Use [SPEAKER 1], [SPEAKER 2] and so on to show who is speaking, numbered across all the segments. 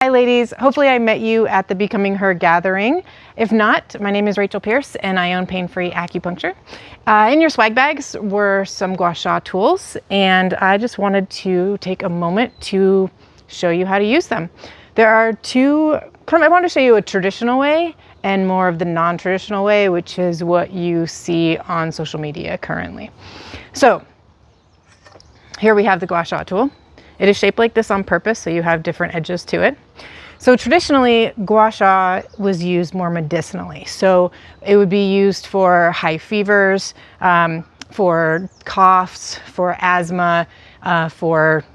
[SPEAKER 1] Hi ladies, hopefully I met you at the Becoming Her gathering. If not, my name is Rachel Pearce and I own Pain-Free Acupuncture. In your swag bags were some Gua Sha tools, and I just wanted to take a moment to show you how to use them. There are two, I want to show you a traditional way and more of the non-traditional way, which is what you see on social media currently. So here we have the Gua Sha tool. It is shaped like this on purpose, so you have different edges to it. So traditionally, Gua Sha was used more medicinally. So it would be used for high fevers, for coughs, for asthma, for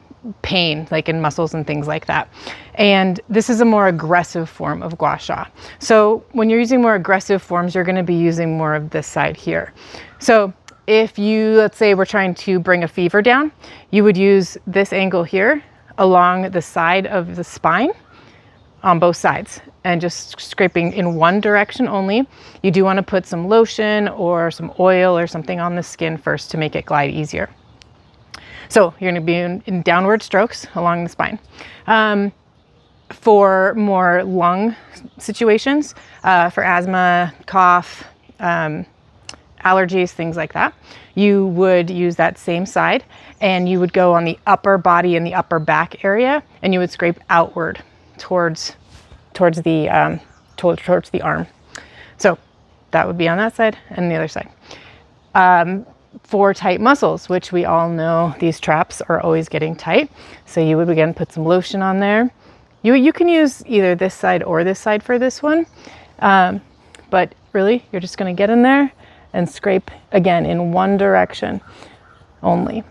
[SPEAKER 1] pain, like in muscles and things like that. And this is a more aggressive form of Gua Sha. So when you're using more aggressive forms, you're going to be using more of this side here. So if you, let's say we're trying to bring a fever down, you would use this angle here along the side of the spine on both sides and just scraping in one direction only. You do want to put some lotion or some oil or something on the skin first to make it glide easier. So you're going to be in downward strokes along the spine. For more lung situations, for asthma, cough, allergies, things like that, you would use that same side and you would go on the upper body and the upper back area, and you would scrape outward towards the arm. So that would be on that side and the other side. For tight muscles, which we all know these traps are always getting tight, so you would again put some lotion on there. You can use either this side or this side for this one, but really you're just going to get in there and scrape again in one direction only.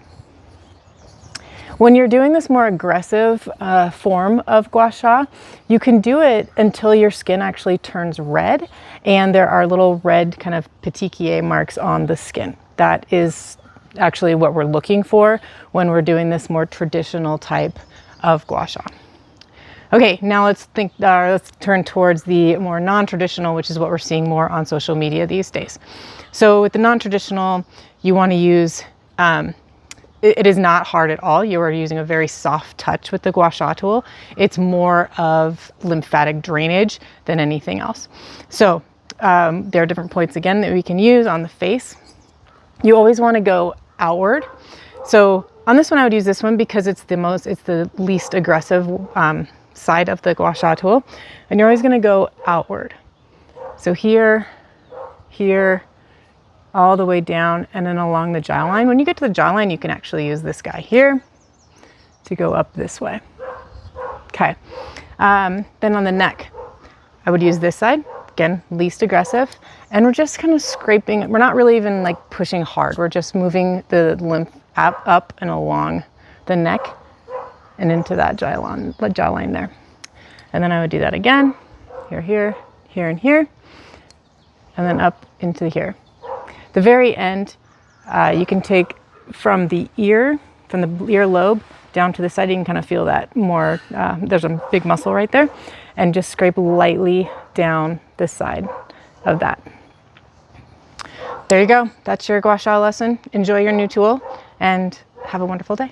[SPEAKER 1] When you're doing this more aggressive form of Gua Sha, you can do it until your skin actually turns red and there are little red kind of petechiae marks on the skin. That is actually what we're looking for when we're doing this more traditional type of Gua Sha. Okay, now let's turn towards the more non-traditional, which is what we're seeing more on social media these days. So with the non-traditional, you want to use, it is not hard at all. You are using a very soft touch with the Gua Sha tool. It's more of lymphatic drainage than anything else. So there are different points again that we can use on the face. You always want to go outward. So on this one, I would use this one because it's the least aggressive side of the Gua Sha tool, and you're always going to go outward. So here, all the way down, and then along the jawline. When you get to the jawline, you can actually use this guy here to go up this way. Okay. Then on the neck, I would use this side, again, least aggressive, and we're just kind of scraping. We're not really even like pushing hard. We're just moving the lymph up and along the neck and into that jawline there. And then I would do that again, here, and here, and then up into here. The very end, you can take from the ear lobe down to the side. You can kind of feel that more, there's a big muscle right there, and just scrape lightly down the side of that. There you go. That's your Gua Sha lesson. Enjoy your new tool and have a wonderful day.